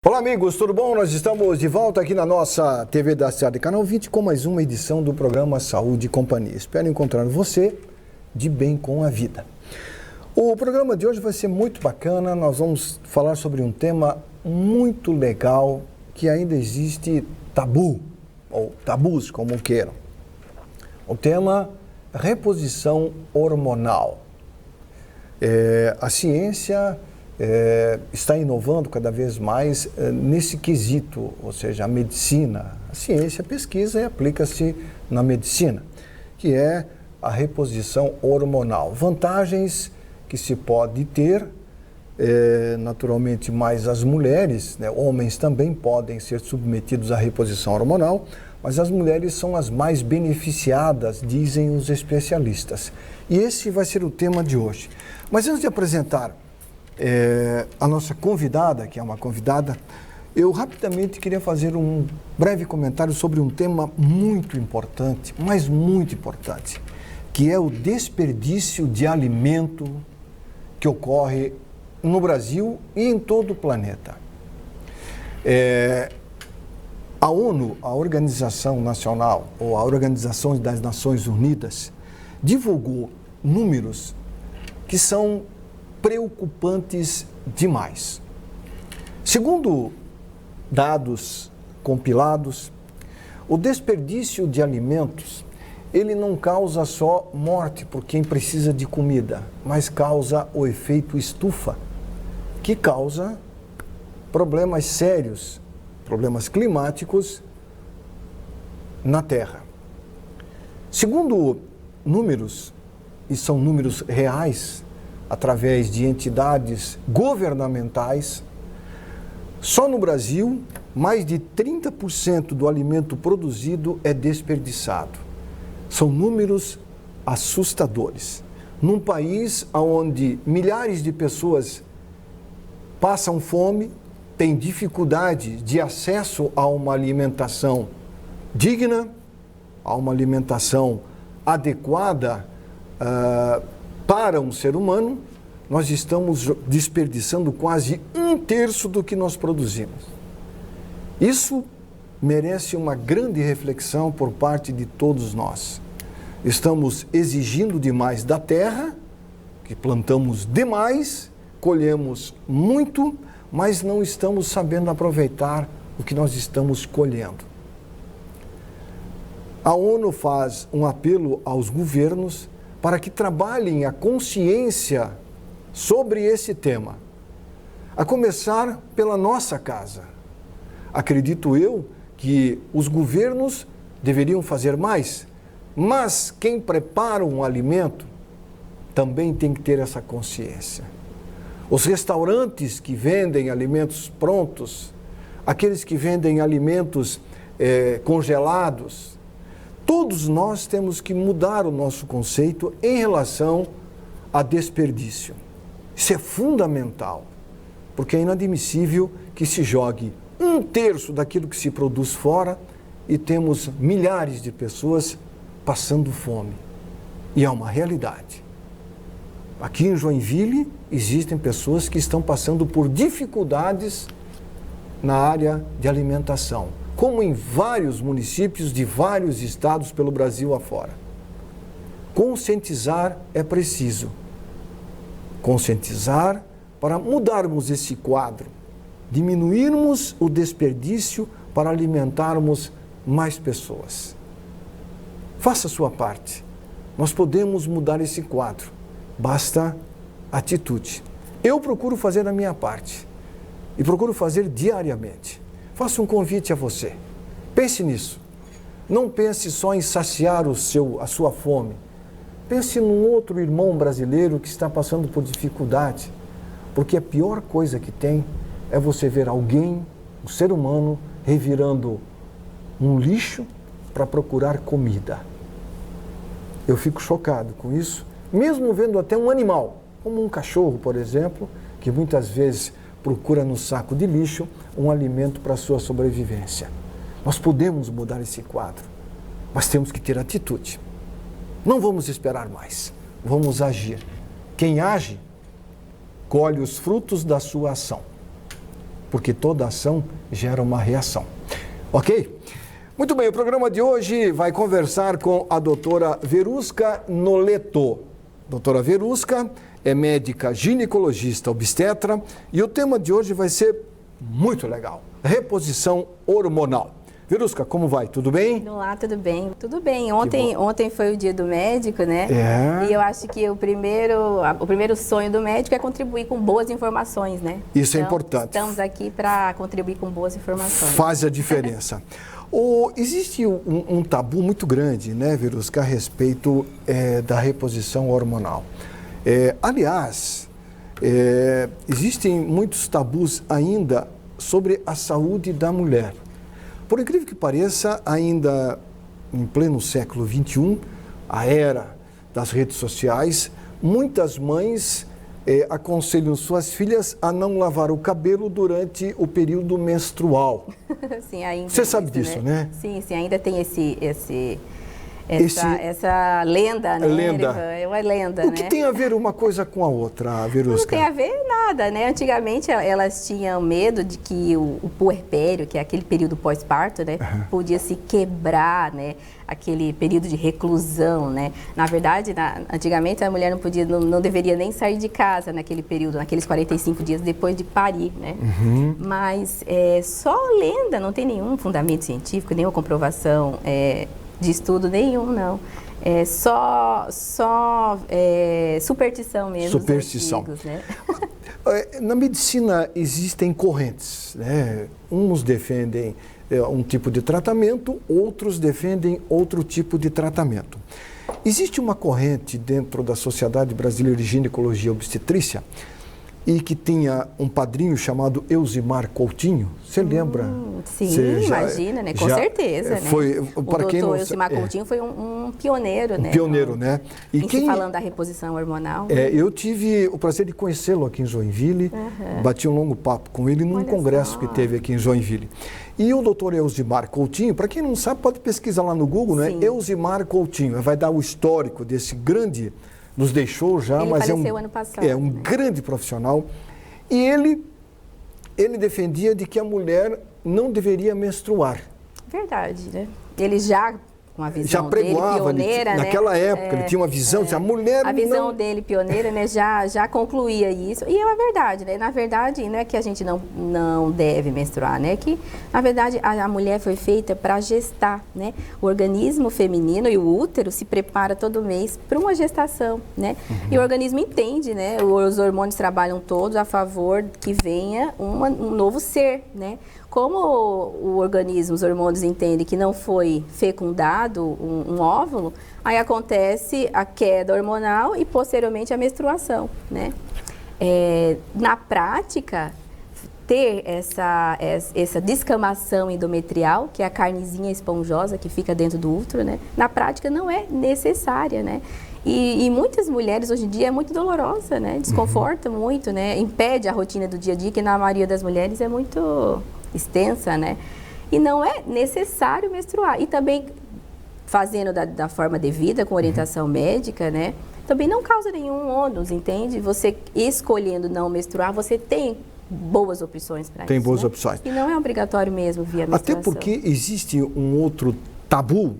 Olá amigos, tudo bom? Nós estamos de volta aqui na nossa TV da Cidade, canal 20, com mais uma edição do programa Saúde e Companhia. Espero encontrar você de bem com a vida. O programa de hoje vai ser muito bacana, nós vamos falar sobre um tema muito legal que ainda existe tabu, ou tabus, como queiram. O tema reposição hormonal. A ciência está inovando cada vez mais nesse quesito, ou seja, a medicina, a ciência pesquisa e aplica-se na medicina, que é a reposição hormonal. Vantagens que se pode ter, naturalmente mais as mulheres, né? Homens também podem ser submetidos à reposição hormonal, mas as mulheres são as mais beneficiadas, dizem os especialistas. E esse vai ser o tema de hoje. Mas antes de apresentar a nossa convidada, que é uma convidada, eu rapidamente queria fazer um breve comentário sobre um tema muito importante, mas muito importante, que é o desperdício de alimento que ocorre no Brasil e em todo o planeta. A ONU, a Organização Nacional, ou a Organização das Nações Unidas, divulgou números que são preocupantes demais. Segundo dados compilados, o desperdício de alimentos, ele não causa só morte por quem precisa de comida, mas causa o efeito estufa, que causa problemas sérios, problemas climáticos na Terra. Segundo números, e são números reais, através de entidades governamentais, só no Brasil, mais de 30% do alimento produzido é desperdiçado. São números assustadores. Num país onde milhares de pessoas passam fome, têm dificuldade de acesso a uma alimentação digna, a uma alimentação adequada para um ser humano, nós estamos desperdiçando quase 1/3 do que nós produzimos. Isso merece uma grande reflexão por parte de todos nós. Estamos exigindo demais da terra, que plantamos demais, colhemos muito, mas não estamos sabendo aproveitar o que nós estamos colhendo. A ONU faz um apelo aos governos para que trabalhem a consciência sobre esse tema, a começar pela nossa casa. Acredito eu que os governos deveriam fazer mais, mas quem prepara um alimento também tem que ter essa consciência. Os restaurantes que vendem alimentos prontos, aqueles que vendem alimentos congelados, todos nós temos que mudar o nosso conceito em relação a desperdício. Isso é fundamental, porque é inadmissível que se jogue 1/3 daquilo que se produz fora e temos milhares de pessoas passando fome. E é uma realidade. Aqui em Joinville existem pessoas que estão passando por dificuldades na área de alimentação, como em vários municípios de vários estados pelo Brasil afora. Conscientizar é preciso. Conscientizar para mudarmos esse quadro, diminuirmos o desperdício para alimentarmos mais pessoas. Faça a sua parte. Nós podemos mudar esse quadro. Basta atitude. Eu procuro fazer a minha parte e procuro fazer diariamente. Faço um convite a você. Pense nisso. Não pense só em saciar a sua fome. Pense num outro irmão brasileiro que está passando por dificuldade. Porque a pior coisa que tem é você ver alguém, um ser humano, revirando um lixo para procurar comida. Eu fico chocado com isso, mesmo vendo até um animal, como um cachorro, por exemplo, que muitas vezes procura no saco de lixo um alimento para a sua sobrevivência. Nós podemos mudar esse quadro, mas temos que ter atitude. Não vamos esperar mais, vamos agir. Quem age, colhe os frutos da sua ação. porque toda ação gera uma reação. Ok? Muito bem, o programa de hoje vai conversar com a doutora Verusca Noleto. Doutora Verusca é médica ginecologista obstetra e o tema de hoje vai ser muito legal, reposição hormonal. Verusca, como vai? Tudo bem? Olá, tudo bem? Tudo bem. Ontem foi o dia do médico, né? E eu acho que o primeiro sonho do médico é contribuir com boas informações, né? Isso é importante. Estamos aqui para contribuir com boas informações. Faz a diferença. Existe um tabu muito grande, né, Verusca, a respeito da reposição hormonal. Aliás, existem muitos tabus ainda sobre a saúde da mulher. Por incrível que pareça, ainda em pleno século XXI, a era das redes sociais, muitas mães aconselham suas filhas a não lavar o cabelo durante o período menstrual. Sim, ainda. Você sabe disso, né? Sim, ainda tem essa lenda, né? É uma lenda, O que tem a ver uma coisa com a outra, Verusca? Não tem a ver nada, né? Antigamente elas tinham medo de que o puerpério, que é aquele período pós-parto, né? Podia se quebrar, né? Aquele período de reclusão, né? Na verdade, antigamente a mulher não deveria nem sair de casa naquele período, naqueles 45 dias depois de parir, né? Mas só lenda, não tem nenhum fundamento científico, nenhuma comprovação de estudo nenhum, não. É só superstição mesmo. Superstição. Antigos, né? Na medicina existem correntes, né? Uns defendem um tipo de tratamento, outros defendem outro tipo de tratamento. Existe uma corrente dentro da Sociedade Brasileira de Ginecologia e Obstetrícia e que tinha um padrinho chamado Elzimar Coutinho. Você lembra? Sim, imagina, né? Com certeza, né? O doutor Elzimar Coutinho foi um pioneiro, né? Pioneiro, né? E falando da reposição hormonal. Eu tive o prazer de conhecê-lo aqui em Joinville, bati um longo papo com ele num congresso que teve aqui em Joinville. E o doutor Elzimar Coutinho, para quem não sabe, pode pesquisar lá no Google, né? Elzimar Coutinho, vai dar o histórico desse grande... Nos deixou já, ele mas faleceu ano passado, um grande profissional. E ele defendia de que a mulher não deveria menstruar. Verdade, né? Ele já, com a visão dele pioneira, naquela época, ele tinha uma visão, a mulher a visão dele pioneira, né, já concluía isso. E é uma verdade, né? Na verdade, não é que a gente não deve menstruar, né? Que, na verdade, a mulher foi feita para gestar, né? O organismo feminino e o útero se prepara todo mês para uma gestação, né? E o organismo entende, né? Os hormônios trabalham todos a favor que venha um novo ser, né? Como o organismo, os hormônios entendem que não foi fecundado um óvulo, aí acontece a queda hormonal e posteriormente a menstruação, né? Na prática, ter essa descamação endometrial, que é a carnezinha esponjosa que fica dentro do útero, né? Na prática não é necessária, né? E muitas mulheres hoje em dia é muito dolorosa, né? Desconforta muito, né? Impede a rotina do dia a dia, que na maioria das mulheres é muito extensa, né? E não é necessário menstruar. E também, fazendo da forma devida, com orientação médica, né? Também não causa nenhum ônus, entende? Você escolhendo não menstruar, você tem boas opções para isso. Tem boas né? opções. E não é obrigatório mesmo via menstruação. Até porque existe um outro tabu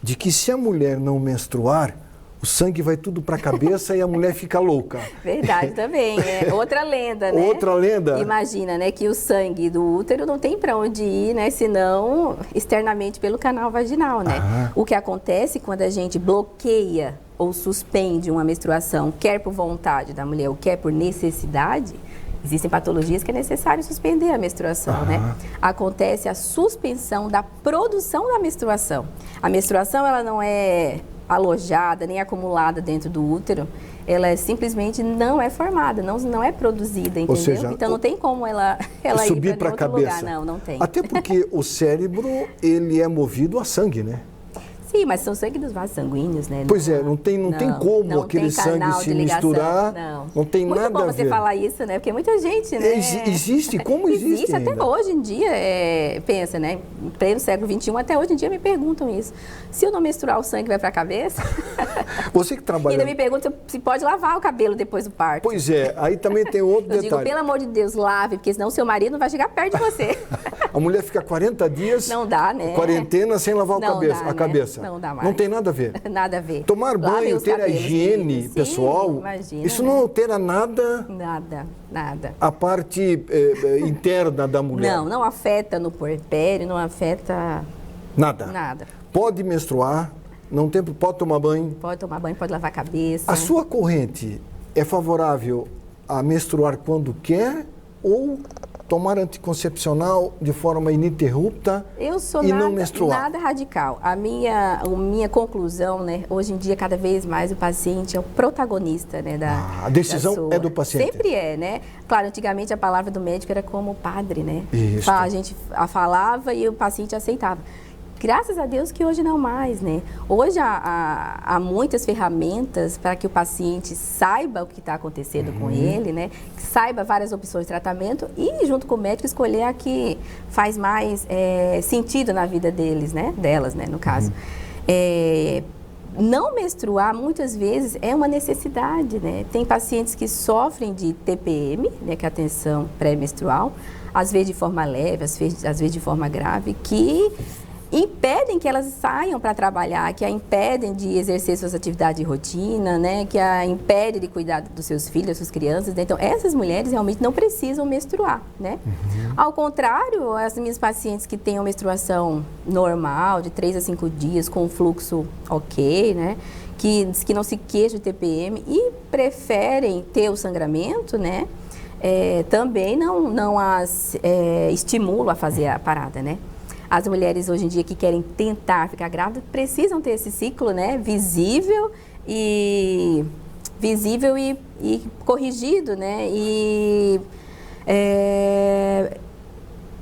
de que se a mulher não menstruar, o sangue vai tudo para a cabeça e a mulher fica louca. Verdade também, outra lenda, né? Outra lenda. Imagina, né, que o sangue do útero não tem para onde ir, né, senão externamente pelo canal vaginal, né? O que acontece quando a gente bloqueia ou suspende uma menstruação, quer por vontade da mulher ou quer por necessidade, existem patologias que é necessário suspender a menstruação, né? Acontece a suspensão da produção da menstruação. A menstruação, ela não é alojada, nem acumulada dentro do útero, ela simplesmente não é formada, não é produzida, entendeu? Ou seja, então não tem como ela subir para a cabeça. Lugar. Não tem. Até porque o cérebro, ele é movido a sangue, né? Sim, mas são sangue dos vasos sanguíneos, né? Pois é, não tem como aquele sangue se misturar. Não tem nada a ver. Muito bom você falar isso, né? Porque muita gente, né? Existe, como existe? Existe até hoje em dia, pensa, né? Em pleno século XXI, até hoje em dia me perguntam isso. Se eu não menstruar, o sangue vai para a cabeça? Você que trabalha... E ainda me perguntam se pode lavar o cabelo depois do parto. Pois é, aí também tem outro detalhe. Eu digo, pelo amor de Deus, lave, porque senão o seu marido não vai chegar perto de você. A mulher fica 40 dias... Não dá, né? Quarentena sem lavar a cabeça. Não dá mais. Não tem nada a ver. Nada a ver. Tomar banho, ter a higiene pessoal, imagina, isso não altera nada... Nada. A parte interna da mulher. Não afeta no puerpério, não afeta... Nada. Pode menstruar, pode tomar banho. Pode tomar banho, pode lavar a cabeça. A sua corrente é favorável a menstruar quando quer ou tomar anticoncepcional de forma ininterrupta e não menstruar? Nada radical. A minha conclusão, né? Hoje em dia, cada vez mais o paciente é o protagonista, né? A decisão é do paciente. Sempre é, né? Claro, antigamente a palavra do médico era como padre, né? Isso. A gente falava e o paciente aceitava. Graças a Deus que hoje não mais, né? Hoje há muitas ferramentas para que o paciente saiba o que está acontecendo com ele, né? Que saiba várias opções de tratamento e, junto com o médico, escolher a que faz mais sentido na vida deles, né? Delas, né? No caso. Não menstruar, muitas vezes, é uma necessidade, né? Tem pacientes que sofrem de TPM, né? Que é a tensão pré-menstrual, às vezes de forma leve, às vezes de forma grave, que impedem que elas saiam para trabalhar, que a impedem de exercer suas atividades de rotina, né? Que a impedem de cuidar dos seus filhos, das suas crianças. Né? Então, essas mulheres realmente não precisam menstruar, né? Ao contrário, as minhas pacientes que têm uma menstruação normal, de 3 a 5 dias, com um fluxo ok, né? Que não se queixam de TPM e preferem ter o sangramento, né? Também não as estimulo a fazer a parada, né? As mulheres hoje em dia que querem tentar ficar grávidas precisam ter esse ciclo, né, visível e corrigido, né, e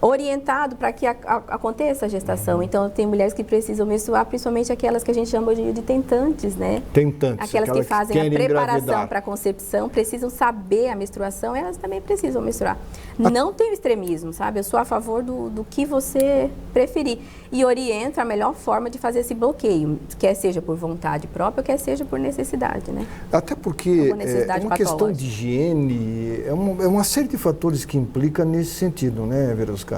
orientado para que aconteça a gestação. Então, tem mulheres que precisam menstruar, principalmente aquelas que a gente chama de tentantes, né? Tentantes. Aquelas que fazem a preparação para a concepção, precisam saber a menstruação, elas também precisam menstruar. Não tem o extremismo, sabe? Eu sou a favor do que você preferir. E oriento a melhor forma de fazer esse bloqueio, quer seja por vontade própria, quer seja por necessidade, né? Até porque é uma questão de higiene, é uma série de fatores que implica nesse sentido, né, Verusca?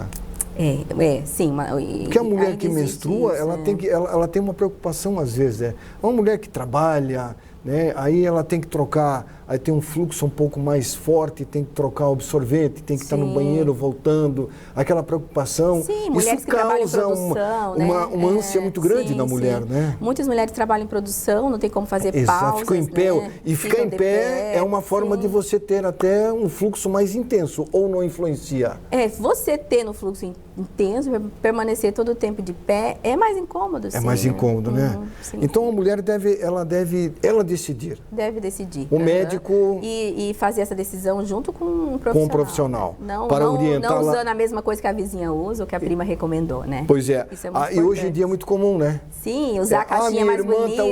Sim. Porque a mulher que menstrua, ela tem uma preocupação às vezes, uma mulher que trabalha, né, aí ela tem que trocar, aí tem um fluxo um pouco mais forte, tem que trocar o absorvente, tem que estar no banheiro voltando, aquela preocupação. Sim, isso causa uma ânsia muito grande na mulher, né? Muitas mulheres trabalham em produção, não tem como fazer pausas, ficam em pé, né? E ficar em pé é uma forma de você ter até um fluxo mais intenso, ou não influencia? Você ter no fluxo intenso, permanecer todo o tempo de pé, é mais incômodo, sim. É mais incômodo, né? Então a mulher deve decidir. Deve decidir. O médico... E fazer essa decisão junto com um profissional. Com um profissional. Para orientá-la. Não usando a mesma coisa que a vizinha usa ou que a prima recomendou, né? Pois é. Isso é muito e hoje em dia é muito comum, né? Sim, usar a caixinha mais bonita,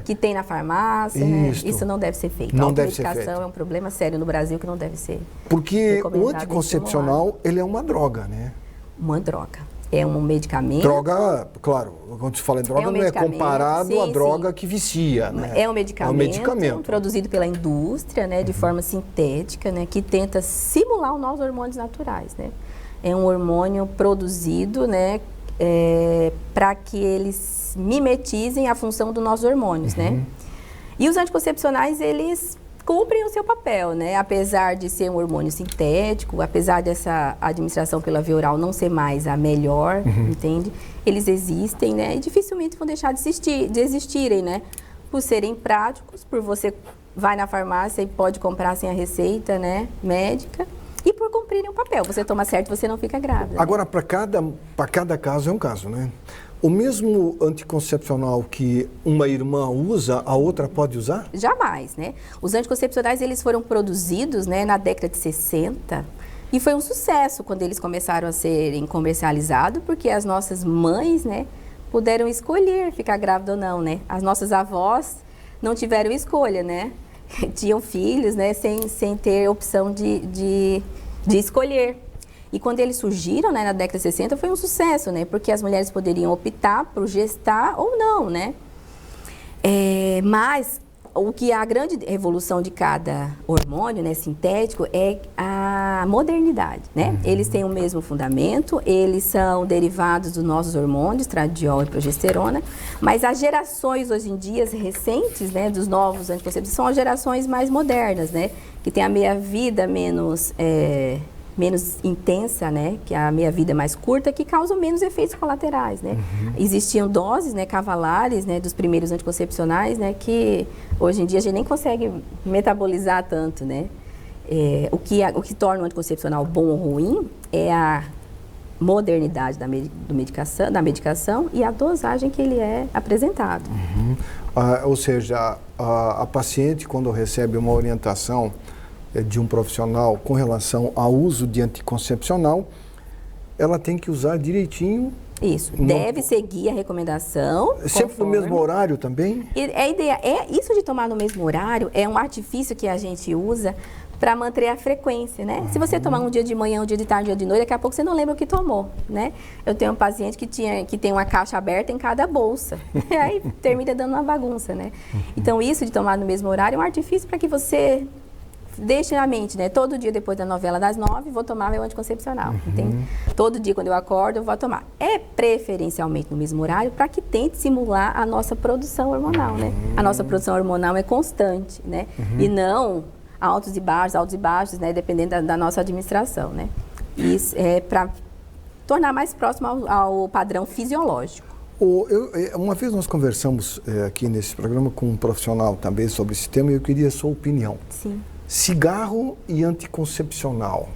que tem na farmácia, né? Isso não deve ser feito. Não deve ser feito. A automedicação é um problema sério no Brasil que não deve ser. Porque o anticoncepcional, ele é uma droga, né? Uma droga. É um medicamento. Droga, claro, quando se fala em droga, não é comparado à droga que vicia, né? É um medicamento produzido pela indústria, né, de forma sintética, né, que tenta simular os nossos hormônios naturais, né? É um hormônio produzido, né, para que eles mimetizem a função dos nossos hormônios, né? E os anticoncepcionais, eles cumprem o seu papel, né? Apesar de ser um hormônio sintético, apesar dessa administração pela via oral não ser mais a melhor, entende? Eles existem, né? E dificilmente vão deixar de existirem, né? Por serem práticos, por você vai na farmácia e pode comprar sem a receita, né, médica, e por cumprirem o papel. Você toma certo, você não fica grávida. Agora, né? para cada caso é um caso, né? O mesmo anticoncepcional que uma irmã usa, a outra pode usar? Jamais, né? Os anticoncepcionais, eles foram produzidos, né, na década de 60 e foi um sucesso quando eles começaram a serem comercializados, porque as nossas mães, né, puderam escolher ficar grávida ou não, né? As nossas avós não tiveram escolha, né? Tinham filhos, né? Sem ter opção de escolher. E quando eles surgiram, né, na década de 60, foi um sucesso, né? Porque as mulheres poderiam optar por gestar ou não, né? Mas o que a grande evolução de cada hormônio, né, sintético, é a modernidade, né? Eles têm o mesmo fundamento, eles são derivados dos nossos hormônios, estradiol e progesterona, mas as gerações hoje em dia recentes, né, dos novos anticonceptivos, são as gerações mais modernas, né? Que tem a meia-vida menos intensa, né, que a meia-vida é mais curta, que causam menos efeitos colaterais, né. Existiam doses, né, cavalares, né, dos primeiros anticoncepcionais, né, que hoje em dia a gente nem consegue metabolizar tanto, né. O que torna o anticoncepcional bom ou ruim é a modernidade da medicação e a dosagem que ele é apresentado. Ou seja, a paciente, quando recebe uma orientação de um profissional com relação ao uso de anticoncepcional, ela tem que usar direitinho. Isso, deve seguir a recomendação. Sempre no mesmo horário também? A ideia isso de tomar no mesmo horário é um artifício que a gente usa para manter a frequência, né? Se você tomar um dia de manhã, um dia de tarde, um dia de noite, daqui a pouco você não lembra o que tomou, né? Eu tenho um paciente que tem uma caixa aberta em cada bolsa, aí termina dando uma bagunça, né? Então, isso de tomar no mesmo horário é um artifício para que você deixe na mente, né? Todo dia depois da novela das 9, vou tomar meu anticoncepcional. Todo dia quando eu acordo, eu vou tomar. É preferencialmente no mesmo horário para que tente simular a nossa produção hormonal, né? A nossa produção hormonal é constante, né? E não altos e baixos, né? Dependendo da nossa administração, né? Isso é para tornar mais próximo ao padrão fisiológico. Uma vez nós conversamos aqui nesse programa com um profissional também sobre esse tema e eu queria a sua opinião. Sim. Cigarro e anticoncepcional.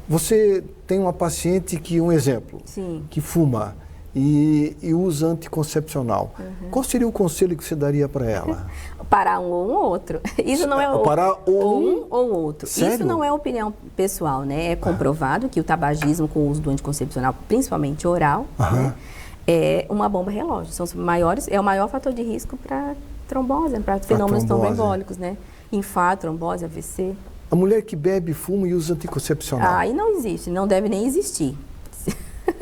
Você tem uma paciente que, um exemplo, Sim. que fuma e usa anticoncepcional. Qual seria o conselho que você daria para ela? Parar um ou outro. Isso não é parar um ou outro. Sério? Isso não é opinião pessoal, né? É comprovado que o tabagismo com o uso do anticoncepcional, principalmente oral, né, é uma bomba relógio. É o maior fator de risco para trombose, para fenômenos tromboembólicos, né? Infarto, trombose, AVC. A mulher que bebe, fuma e usa anticoncepcional. Aí não existe, não deve nem existir.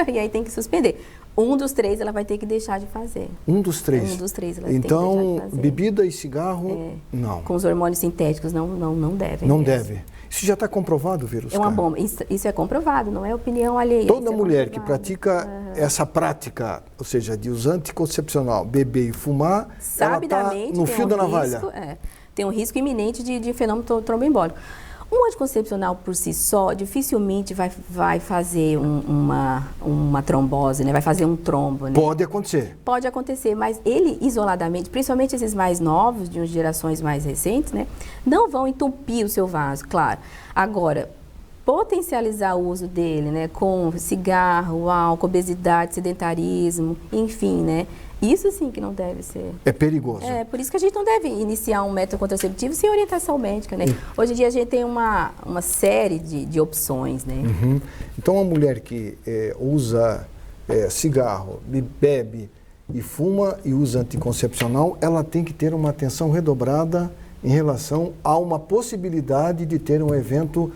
E aí tem que suspender. Um dos três ela vai ter que deixar de fazer. Um dos três? Um dos três ela tem que deixar de Então, fazer. bebida e cigarro, não. Com os hormônios sintéticos não devem. Não deve. Isso já está comprovado, Verusca? É uma bomba. Isso é comprovado, não é opinião alheia. Toda mulher que pratica essa prática, ou seja, de usar anticoncepcional, beber e fumar, sabidamente ela está no fio da navalha. Tem um risco iminente de fenômeno tromboembólico. Um anticoncepcional por si só dificilmente vai fazer uma trombose, né? Vai fazer um trombo. Né? Pode acontecer. Pode acontecer, mas ele isoladamente, principalmente esses mais novos, de gerações mais recentes, né? Não vão entupir o seu vaso, claro. Agora, potencializar o uso dele, né? Com cigarro, álcool, obesidade, sedentarismo, enfim, né? Isso sim que não deve ser. É perigoso. Por isso que a gente não deve iniciar um método contraceptivo sem orientação médica, né? Hoje em dia a gente tem uma série de opções, né? Então, a mulher que usa cigarro, bebe e fuma e usa anticoncepcional, ela tem que ter uma atenção redobrada em relação a uma possibilidade de ter um evento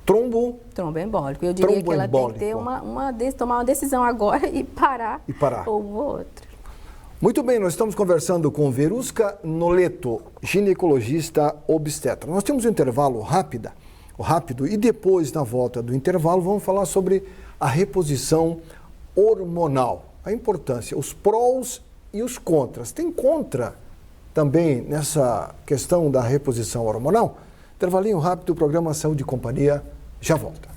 tromboembólico. Eu diria que ela tem que ter tomar uma decisão agora e parar. Ou o outro. Muito bem, nós estamos conversando com Verusca Noleto, ginecologista obstetra. Nós temos um intervalo rápido e depois, na volta do intervalo, vamos falar sobre a reposição hormonal. A importância, os prós e os contras. Tem contra também nessa questão da reposição hormonal? Intervalinho rápido, o programa Saúde e Companhia já volta.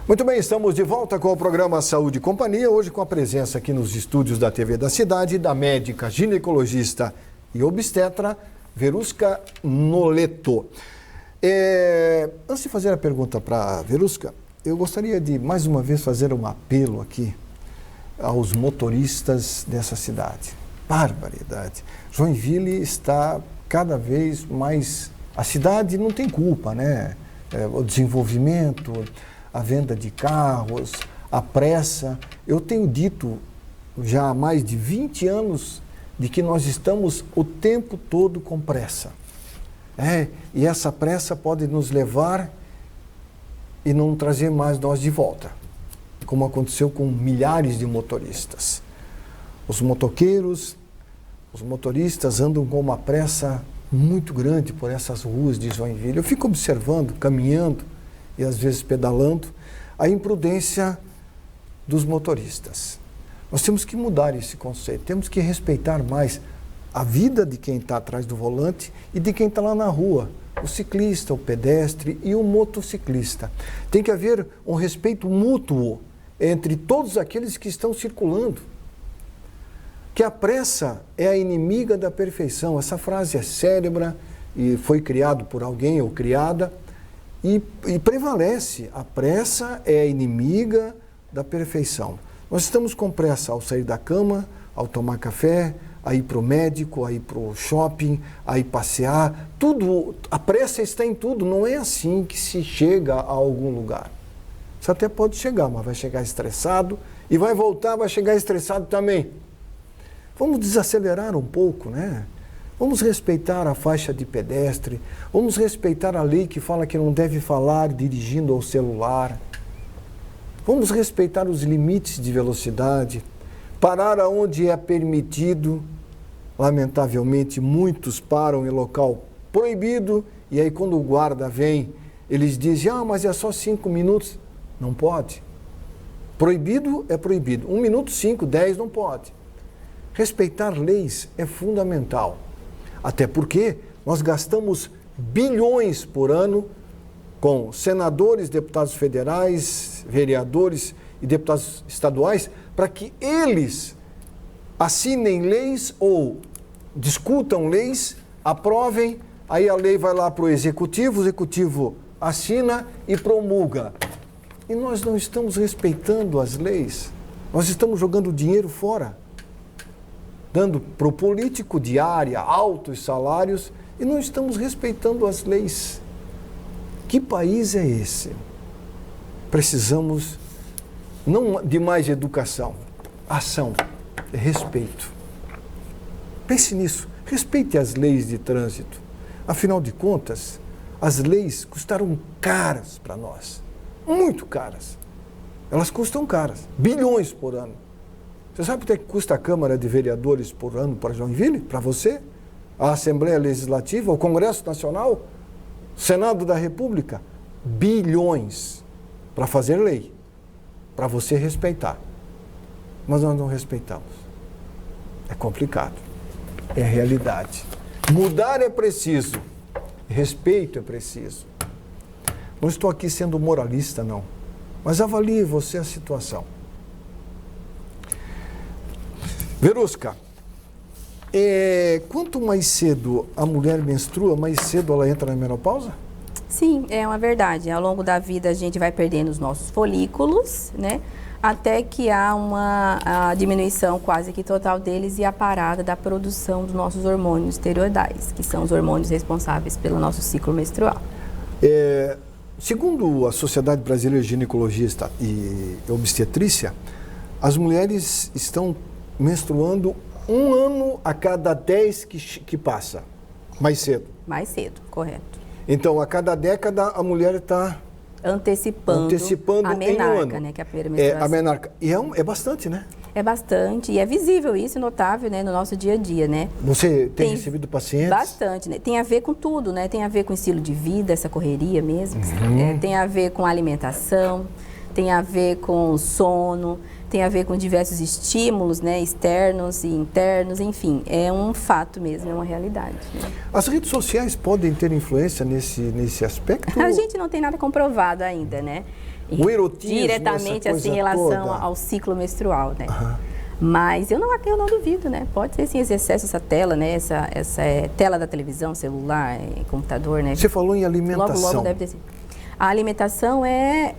Muito bem, estamos de volta com o programa Saúde e Companhia, hoje com a presença aqui nos estúdios da TV da Cidade, da médica, ginecologista e obstetra, Verusca Noleto. Antes de fazer a pergunta para a Verusca, eu gostaria de, mais uma vez, fazer um apelo aqui aos motoristas dessa cidade. Barbaridade. Joinville está cada vez mais... A cidade não tem culpa, né? O desenvolvimento... a venda de carros, a pressa. Eu tenho dito já há mais de 20 anos de que nós estamos o tempo todo com pressa. E essa pressa pode nos levar e não trazer mais nós de volta, como aconteceu com milhares de motoristas. Os motoqueiros, os motoristas andam com uma pressa muito grande por essas ruas de Joinville. Eu fico observando, caminhando e às vezes pedalando, a imprudência dos motoristas. Nós temos que mudar esse conceito, temos que respeitar mais a vida de quem está atrás do volante e de quem está lá na rua, o ciclista, o pedestre e o motociclista. Tem que haver um respeito mútuo entre todos aqueles que estão circulando. Que a pressa é a inimiga da perfeição. Essa frase é célebre e foi criado por alguém ou criada e prevalece. A pressa é a inimiga da perfeição. Nós estamos com pressa ao sair da cama, ao tomar café, a ir para o médico, a ir para o shopping, a ir passear. Tudo, a pressa está em tudo. Não é assim que se chega a algum lugar. Você até pode chegar, mas vai chegar estressado e vai voltar, vai chegar estressado também. Vamos desacelerar um pouco, né? Vamos respeitar a faixa de pedestre, vamos respeitar a lei que fala que não deve falar dirigindo ao celular. Vamos respeitar os limites de velocidade, parar aonde é permitido. Lamentavelmente, muitos param em local proibido e aí quando o guarda vem, eles dizem, mas é só 5 minutos. Não pode. Proibido é proibido. 1 minuto, 5, 10 não pode. Respeitar leis é fundamental. Até porque nós gastamos bilhões por ano com senadores, deputados federais, vereadores e deputados estaduais para que eles assinem leis ou discutam leis, aprovem, aí a lei vai lá para o executivo assina e promulga. E nós não estamos respeitando as leis, nós estamos jogando dinheiro fora, dando para o político diária, altos salários, e não estamos respeitando as leis. Que país é esse? Precisamos não de mais educação, ação, respeito. Pense nisso, respeite as leis de trânsito. Afinal de contas, as leis custaram caras para nós, muito caras. Elas custam caras, bilhões por ano. Você sabe quanto é que custa a Câmara de Vereadores por ano para Joinville, para você? A Assembleia Legislativa, o Congresso Nacional, o Senado da República? Bilhões para fazer lei, para você respeitar. Mas nós não respeitamos. É complicado. É a realidade. Mudar é preciso. Respeito é preciso. Não estou aqui sendo moralista, não. Mas avalie você a situação. Verusca, quanto mais cedo a mulher menstrua, mais cedo ela entra na menopausa? Sim, é uma verdade. Ao longo da vida a gente vai perdendo os nossos folículos, né? Até que há a diminuição quase que total deles e a parada da produção dos nossos hormônios tireoidais, que são os hormônios responsáveis pelo nosso ciclo menstrual. Segundo a Sociedade Brasileira de Ginecologia e Obstetrícia, as mulheres estão menstruando 1 ano a cada 10 que passa, mais cedo. Mais cedo, correto. Então, a cada década, a mulher está antecipando a menarca, né, que é a primeira menstruação. A menarca. E é bastante, né? É bastante, e é visível isso, notável, né, no nosso dia a dia, né? Você tem recebido pacientes? Bastante, né? Tem a ver com tudo, né? Tem a ver com estilo de vida, essa correria mesmo. Tem a ver com alimentação, tem a ver com sono, tem a ver com diversos estímulos, né, externos e internos, enfim, é um fato mesmo, é uma realidade. Né? As redes sociais podem ter influência nesse aspecto? A gente não tem nada comprovado ainda, né? O erotismo, diretamente assim, em relação ao ciclo menstrual, né? Mas eu não duvido, né? Pode ser sim esse excesso, essa tela, né? Essa tela da televisão, celular, computador, né? Você falou em alimentação. Logo deve ter sido. A alimentação é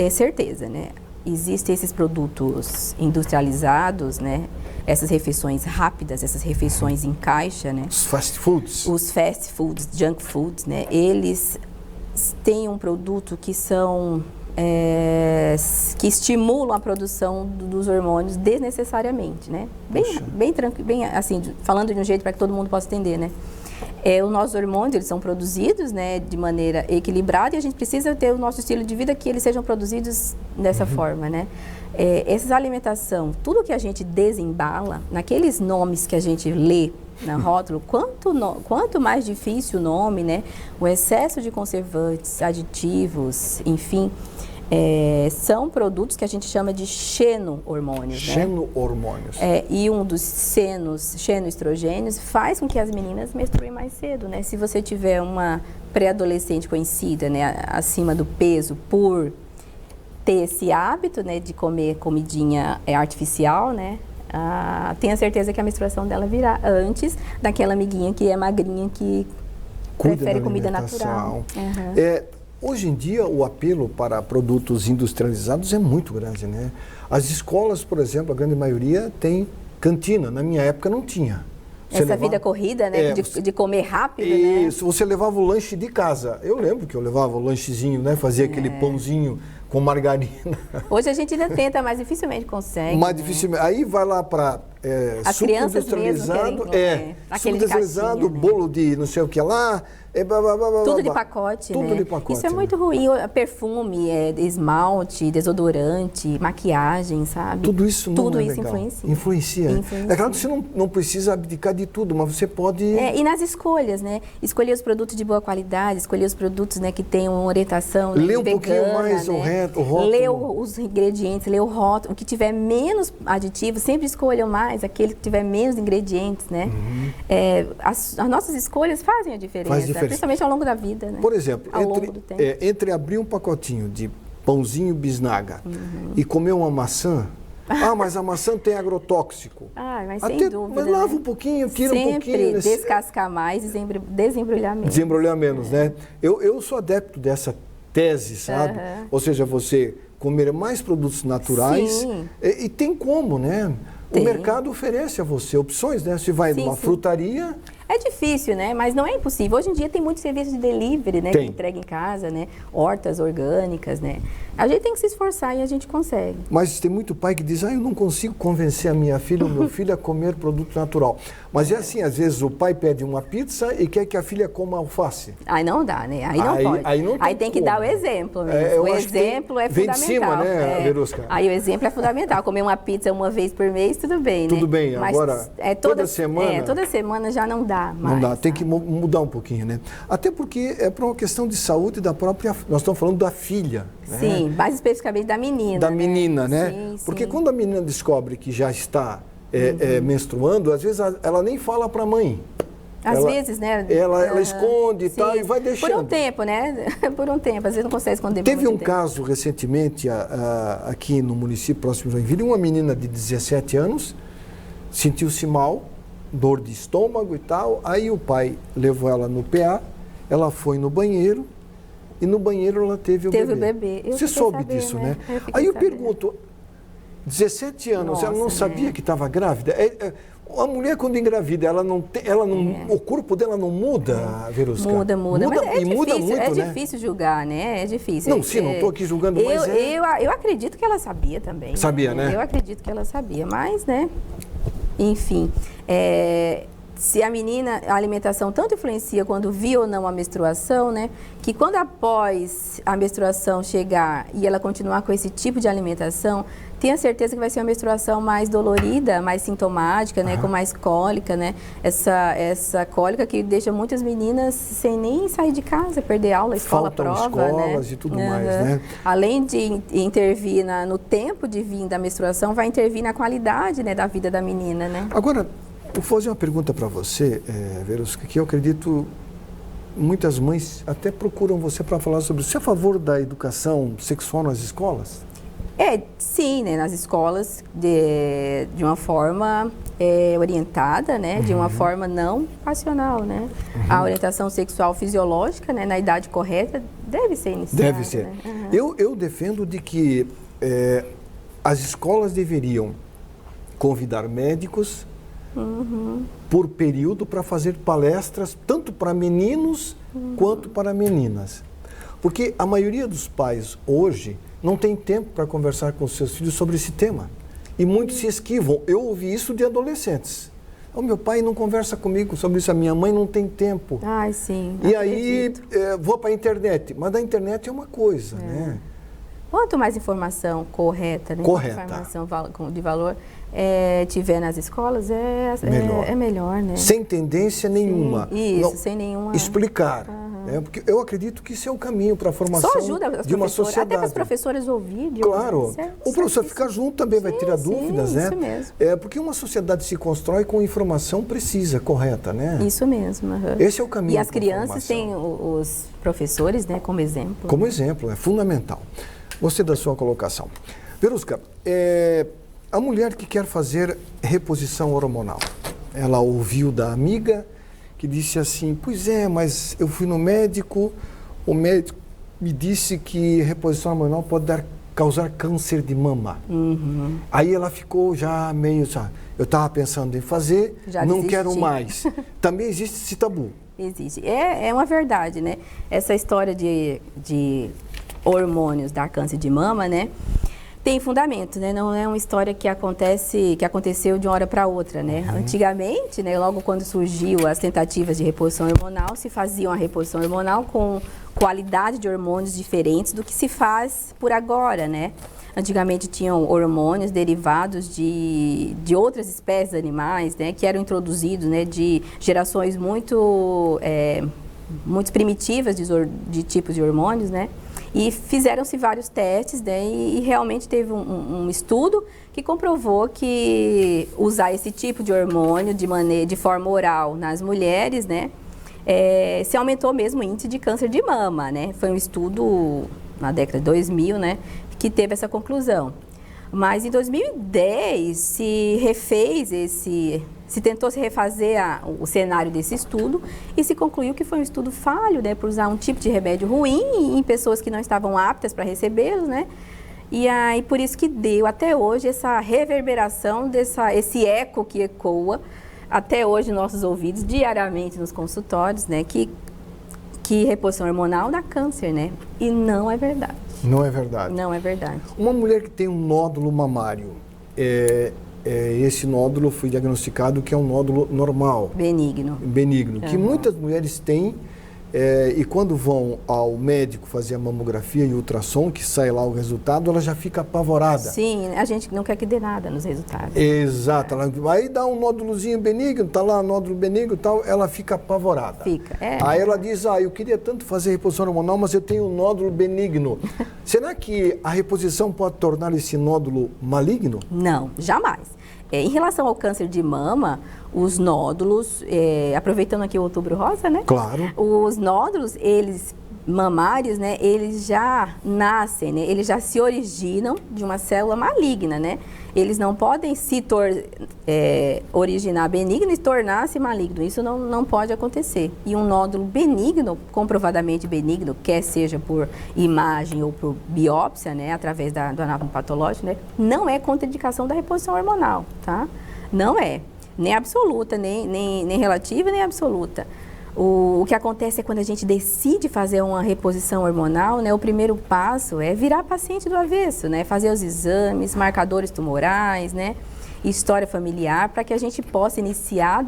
certeza, né? Existem esses produtos industrializados, né? Essas refeições rápidas, essas refeições em caixa, né? Os fast foods. Os fast foods, junk foods, né? Eles têm um produto que são que estimulam a produção dos hormônios desnecessariamente, né? Bem tranquilo, bem assim, falando de um jeito para que todo mundo possa entender, né? Os nossos hormônios, eles são produzidos, né, de maneira equilibrada, e a gente precisa ter o nosso estilo de vida que eles sejam produzidos dessa forma, né? Essa alimentação, tudo que a gente desembala, naqueles nomes que a gente lê na rótulo, quanto mais difícil o nome, né? O excesso de conservantes, aditivos, enfim, são produtos que a gente chama de xeno-hormônios. Xeno-hormônios. E um dos xenoestrogênios faz com que as meninas menstruem mais cedo, né? Se você tiver uma pré-adolescente conhecida, né, acima do peso por ter esse hábito, né, de comer comidinha artificial, né? Tenha certeza que a menstruação dela virá antes daquela amiguinha que é magrinha, que prefere comida natural. Hoje em dia, o apelo para produtos industrializados é muito grande, né? As escolas, por exemplo, a grande maioria tem cantina. Na minha época não tinha. Essa vida corrida, né? De comer rápido, né? Isso, você levava o lanche de casa. Eu lembro que eu levava o lanchezinho, né? Fazia aquele pãozinho com margarina. Hoje a gente ainda tenta, mas dificilmente consegue. Mas dificilmente. Aí vai lá para suco industrializado, suco industrializado, bolo de não sei o que lá. Tudo de pacote, tudo né? de pacote. Isso é muito ruim. Perfume, esmalte, desodorante, maquiagem, sabe? Tudo isso não é legal. Influencia. É claro que você não precisa abdicar de tudo, mas você pode... E nas escolhas, né? Escolher os produtos de boa qualidade, escolher os produtos, né, que tenham uma orientação ler um vegana, pouquinho mais, né? o rótulo. Ler os ingredientes, ler o rótulo. O que tiver menos aditivos, sempre escolham mais aquele que tiver menos ingredientes, né? As nossas escolhas fazem a diferença. Principalmente ao longo da vida, né? Por exemplo, entre abrir um pacotinho de pãozinho bisnaga e comer uma maçã, mas a maçã tem agrotóxico. Mas sem dúvida. Mas lava um pouquinho, tira um pouquinho. Sempre descascar mais, desembrulhar menos. Desembrulhar menos, né? Eu sou adepto dessa tese, sabe? Ou seja, você comer mais produtos naturais. E tem como, né? O mercado oferece a você opções, né? Você vai numa frutaria... É difícil, né? Mas não é impossível. Hoje em dia tem muitos serviços de delivery, né? Que entrega em casa, né? Hortas orgânicas, né? A gente tem que se esforçar e a gente consegue. Mas tem muito pai que diz, eu não consigo convencer a minha filha ou meu filho a comer produto natural. Mas é assim, às vezes o pai pede uma pizza e quer que a filha coma alface. Aí não dá, né? Aí não pode. Aí tem que dar o exemplo mesmo. O exemplo é fundamental. Vem de cima, né, Verusca? Aí o exemplo é fundamental. Comer uma pizza uma vez por mês, tudo bem, né? Tudo bem, mas agora toda semana... toda semana já não dá mais. Não dá, tem que mudar um pouquinho, né? Até porque é por uma questão de saúde da própria... Nós estamos falando da filha, né? Sim, mais especificamente da menina. Da menina, né? Porque quando a menina descobre que já está menstruando, às vezes ela nem fala para a mãe. Às vezes, né? Ela esconde e tal, e vai deixando. Por um tempo, né? Por um tempo, às vezes não consegue esconder. Teve um caso recentemente aqui no município próximo de Joinville, uma menina de 17 anos sentiu-se mal, dor de estômago e tal, aí o pai levou ela no PA, ela foi no banheiro, e no banheiro ela teve o bebê. Você soube disso, né? Aí eu pergunto, 17 anos, ela não sabia que estava grávida? A mulher, quando engravida, o corpo dela não muda, Verusca? Muda. Mas muda muito, né? Difícil julgar, né? É difícil. Não, sim, não estou aqui julgando, mas eu acredito que ela sabia também. Sabia, né? Eu acredito que ela sabia, mas, né? Enfim, se a menina, a alimentação tanto influencia quando viu ou não a menstruação, né? Que quando após a menstruação chegar e ela continuar com esse tipo de alimentação, tenha certeza que vai ser uma menstruação mais dolorida, mais sintomática, né? Com mais cólica, né? Essa cólica que deixa muitas meninas sem nem sair de casa, perder aula, escola, prova, escolas, né? E tudo mais, né? Além de intervir no tempo de vir da menstruação, vai intervir na qualidade, né, da vida da menina, né? Agora, vou fazer uma pergunta para você, Verusca, que eu acredito muitas mães até procuram você para falar sobre isso. Você é a favor da educação sexual nas escolas? Sim, né, nas escolas de uma forma orientada, né, de uma forma não passional, né. A orientação sexual fisiológica, né, na idade correta, deve ser iniciada. Deve ser. Né? Eu defendo de que as escolas deveriam convidar médicos por período para fazer palestras tanto para meninos quanto para meninas. Porque a maioria dos pais hoje não tem tempo para conversar com seus filhos sobre esse tema. E muitos se esquivam. Eu ouvi isso de adolescentes. O meu pai não conversa comigo sobre isso, a minha mãe não tem tempo. Ai, sim. E aí vou para a internet. Mas a internet é uma coisa, né? Quanto mais informação correta, né? Correta. Informação de valor tiver nas escolas, é melhor, né? Sem tendência nenhuma. Sim, isso, não, sem nenhuma... Explicar. Né? Porque eu acredito que isso é o caminho para a formação Só ajuda de uma sociedade. Até para as professoras ouvir. Claro. O professor ficar junto também vai tirar dúvidas, né? Isso mesmo. Porque uma sociedade se constrói com informação precisa, correta, né? Isso mesmo. Esse é o caminho. E as crianças têm os professores, né, como exemplo. Como exemplo, é fundamental. Gostei da sua colocação. Verusca, a mulher que quer fazer reposição hormonal, ela ouviu da amiga que disse assim, pois é, mas eu fui no médico, o médico me disse que reposição hormonal pode causar câncer de mama. Aí ela ficou já meio, sabe, eu estava pensando em fazer, já não desisti. quero mais. Também existe esse tabu. Existe. É uma verdade, né? Essa história de hormônios dar câncer de mama, né? Tem fundamento, né? Não é uma história que aconteceu de uma hora para outra, né? Antigamente, né, logo quando surgiu as tentativas de reposição hormonal, se fazia uma reposição hormonal com qualidade de hormônios diferentes do que se faz por agora, né? Antigamente tinham hormônios derivados de outras espécies de animais, né, que eram introduzidos, né, de gerações muito primitivas de tipos de hormônios, né? E fizeram-se vários testes, né, e realmente teve um estudo que comprovou que usar esse tipo de hormônio de forma oral nas mulheres, né, se aumentou mesmo o índice de câncer de mama, né? Foi um estudo na década de 2000, né, que teve essa conclusão. Mas em 2010 se tentou se refazer o cenário desse estudo e se concluiu que foi um estudo falho, né, por usar um tipo de remédio ruim em pessoas que não estavam aptas para recebê-los, né? E aí por isso que deu até hoje essa reverberação, esse eco que ecoa até hoje nos nossos ouvidos, diariamente nos consultórios, né, que reposição hormonal dá câncer, né? E não é verdade. Não é verdade. Não é verdade. Uma mulher que tem um nódulo mamário, esse nódulo foi diagnosticado que é um nódulo normal. Benigno. Benigno, que muitas mulheres têm e quando vão ao médico fazer a mamografia e ultrassom, que sai lá o resultado, ela já fica apavorada. Sim, a gente não quer que dê nada nos resultados. Exato. Ela vai dar um nódulozinho benigno, tá lá nódulo benigno e tal, ela fica apavorada. Fica, Aí ela diz, eu queria tanto fazer reposição hormonal, mas eu tenho um nódulo benigno. Será que a reposição pode tornar esse nódulo maligno? Não, jamais. Em relação ao câncer de mama, os nódulos, aproveitando aqui o Outubro Rosa, né? Claro. Os nódulos, mamários, né? Eles já nascem, né? Eles já se originam de uma célula maligna, né? Eles não podem se originar benigno e tornar-se maligno. Isso não pode acontecer. E um nódulo benigno, comprovadamente benigno, quer seja por imagem ou por biópsia, né, através do anátome patológico, né, não é contraindicação da reposição hormonal, tá? Não é. Nem absoluta, nem relativa, nem absoluta. O que acontece é quando a gente decide fazer uma reposição hormonal, né, o primeiro passo é virar paciente do avesso, né, fazer os exames, marcadores tumorais, né, história familiar, para que a gente possa iniciar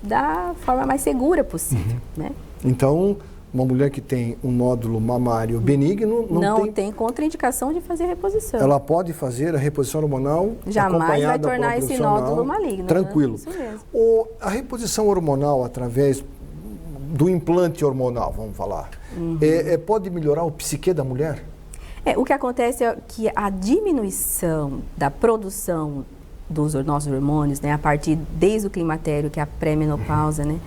da forma mais segura possível, né? Então, uma mulher que tem um nódulo mamário benigno não tem contraindicação de fazer reposição. Ela pode fazer a reposição hormonal jamais vai acompanhada tornar por esse nódulo maligno. Tranquilo. Né? Isso mesmo. A reposição hormonal através do implante hormonal, vamos falar, pode melhorar o psique da mulher? O que acontece é que a diminuição da produção dos nossos hormônios, né, desde o climatério, que é a pré-menopausa, né,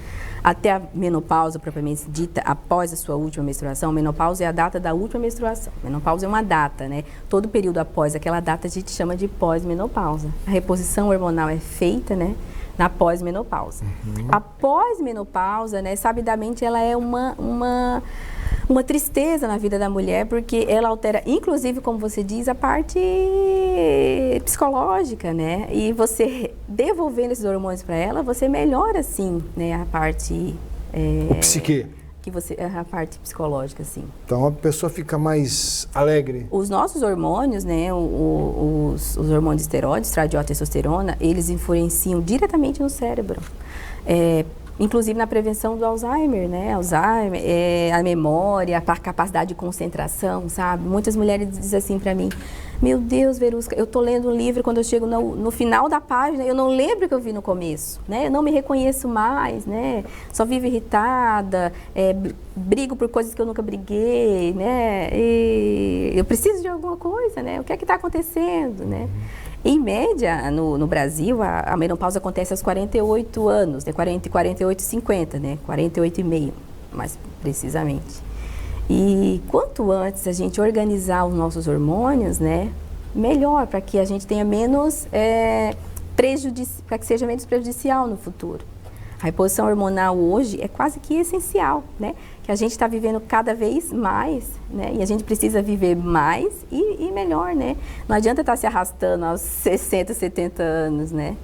até a menopausa propriamente dita, após a sua última menstruação. Menopausa é a data da última menstruação. Menopausa é uma data, né? Todo período após aquela data a gente chama de pós-menopausa. A reposição hormonal é feita, né, na pós-menopausa. A pós-menopausa, né, sabidamente, ela é uma tristeza na vida da mulher, porque ela altera, inclusive, como você diz, a parte psicológica, né? E você devolvendo esses hormônios para ela, você melhora, sim, né, a parte... o psique. que você, a parte psicológica, sim. Então a pessoa fica mais alegre. Os nossos hormônios, né, os hormônios esteroides, estradiol e testosterona, eles influenciam diretamente no cérebro. Inclusive na prevenção do Alzheimer, né? Alzheimer, a memória, a capacidade de concentração, sabe? Muitas mulheres dizem assim para mim, meu Deus, Verusca, eu tô lendo um livro, quando eu chego no final da página, eu não lembro o que eu vi no começo, né? Eu não me reconheço mais, né? Só vivo irritada, brigo por coisas que eu nunca briguei, né? E eu preciso de alguma coisa, né? O que é que está acontecendo, né? Em média, no Brasil, a menopausa acontece aos 48 anos, né? 48 e 50, né? 48 e meio, mais precisamente. E quanto antes a gente organizar os nossos hormônios, né? Melhor, para que a gente tenha menos para que seja menos prejudicial no futuro. A reposição hormonal hoje é quase que essencial, né? Que a gente está vivendo cada vez mais, né? E a gente precisa viver mais e melhor, né? Não adianta estar se arrastando aos 60, 70 anos, né?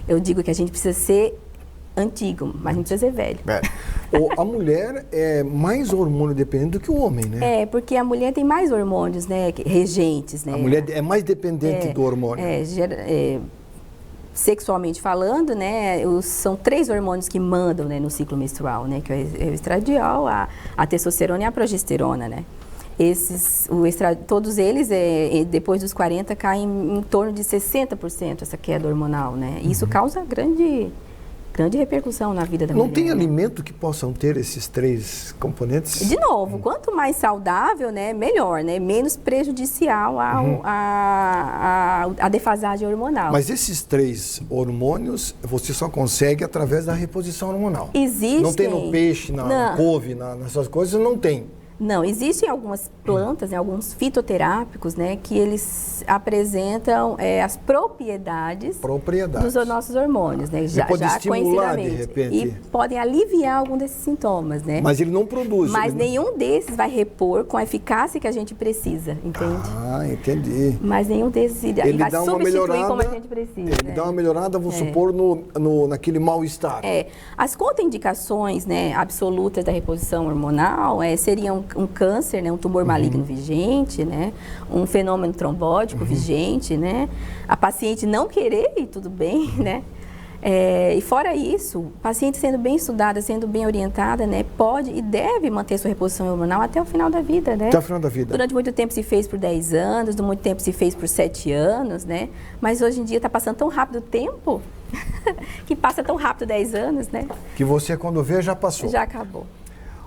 Eu digo que a gente precisa ser antigo, mas não precisa ser velho. A mulher é mais hormônio dependente do que o homem, né? Porque a mulher tem mais hormônios, né? Regentes, né? A mulher é mais dependente do hormônio. Sexualmente falando, né, são 3 hormônios que mandam, né, no ciclo menstrual, né, que é o estradiol, a testosterona e a progesterona, né. Todos eles, depois dos 40, caem em torno de 60% essa queda hormonal, né. E isso causa grande repercussão na vida da mulher. Não tem alimento que possam ter esses 3 componentes? De novo, quanto mais saudável, né, melhor, né, menos prejudicial à defasagem hormonal. Mas esses 3 hormônios você só consegue através da reposição hormonal? Existem. Não tem no peixe, na couve, nessas coisas, não tem? Não, existem algumas plantas, né, alguns fitoterápicos, né, que eles apresentam as propriedades dos nossos hormônios, né, já conhecidamente. De repente. E podem aliviar algum desses sintomas, né? Mas ele não produz. Mas nenhum desses vai repor com a eficácia que a gente precisa, entende? Ah, entendi. Mas nenhum desses ele vai dá uma substituir melhorada, como a gente precisa. Ele dá uma melhorada, vamos supor, naquele mal-estar. As contraindicações, né, absolutas da reposição hormonal seriam um câncer, né, um tumor maligno vigente, né, um fenômeno trombótico vigente, né, a paciente não querer e tudo bem, né, e fora isso, o paciente sendo bem estudada, sendo bem orientada, né, pode e deve manter sua reposição hormonal até o final da vida, né. Até o final da vida. Durante muito tempo se fez por 10 anos, durante muito tempo se fez por 7 anos, né, mas hoje em dia está passando tão rápido o tempo, que passa tão rápido 10 anos, né. Que você, quando vê, já passou. Já acabou.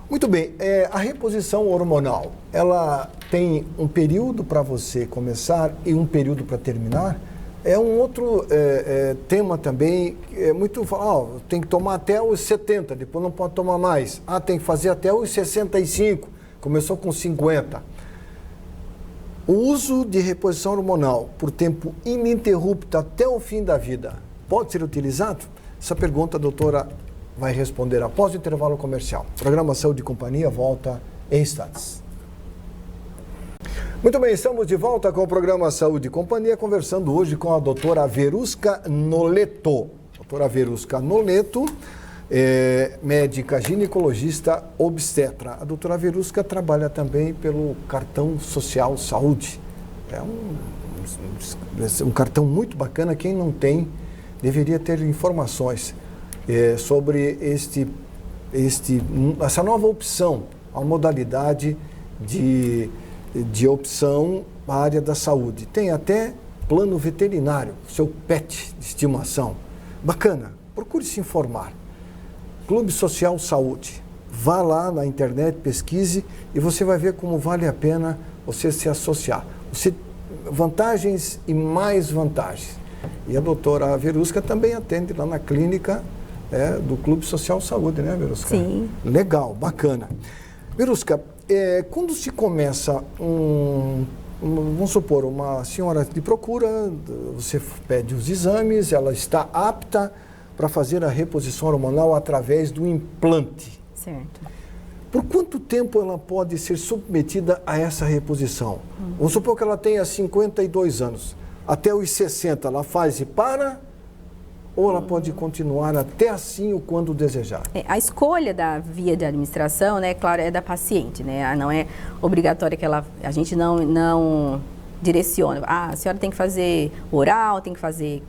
Muito bem, a reposição hormonal, ela tem um período para você começar e um período para terminar? É um outro tema também, muito falar, tem que tomar até os 70, depois não pode tomar mais. Tem que fazer até os 65, começou com 50. O uso de reposição hormonal por tempo ininterrupto até o fim da vida pode ser utilizado? Essa pergunta, doutora, vai responder após o intervalo comercial. O programa Saúde e Companhia volta em instantes. Muito bem, estamos de volta com o programa Saúde e Companhia, conversando hoje com a doutora Verusca Noleto. Doutora Verusca Noleto, médica ginecologista obstetra. A doutora Verusca trabalha também pelo cartão social saúde. É um cartão muito bacana, quem não tem deveria ter informações sobre essa nova opção, a modalidade de opção na área da saúde. Tem até plano veterinário, seu pet de estimação. Bacana, procure se informar. Clube Social Saúde. Vá lá na internet, pesquise e você vai ver como vale a pena você se associar. Vantagens e mais vantagens. E a doutora Verusca também atende lá na clínica do Clube Social Saúde, né, Verusca? Sim. Legal, bacana. Verusca, quando se começa vamos supor, uma senhora de procura, você pede os exames, ela está apta para fazer a reposição hormonal através do implante. Certo. Por quanto tempo ela pode ser submetida a essa reposição? Vamos supor que ela tenha 52 anos. Até os 60 ela faz e para? ou ela pode continuar até assim quando desejar? A escolha da via de administração, né, claro, é da paciente, né? Não é obrigatória que a gente não direciona. A senhora tem que fazer oral, tem que fazer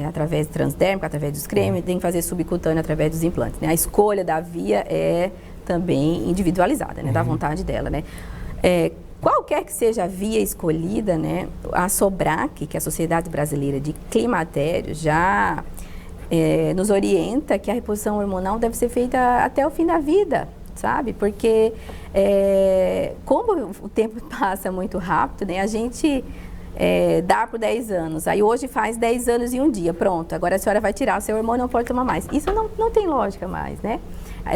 através transdérmico, através dos cremes, tem que fazer subcutâneo através dos implantes, né? A escolha da via é também individualizada, né? Da vontade dela, né? Qualquer que seja a via escolhida, né? A SOBRAC, que é a Sociedade Brasileira de Climatério, já nos orienta que a reposição hormonal deve ser feita até o fim da vida, sabe? Porque como o tempo passa muito rápido, né? A gente dá por 10 anos, aí hoje faz 10 anos e um dia, pronto, agora a senhora vai tirar o seu hormônio, não pode tomar mais. Isso não tem lógica mais, né?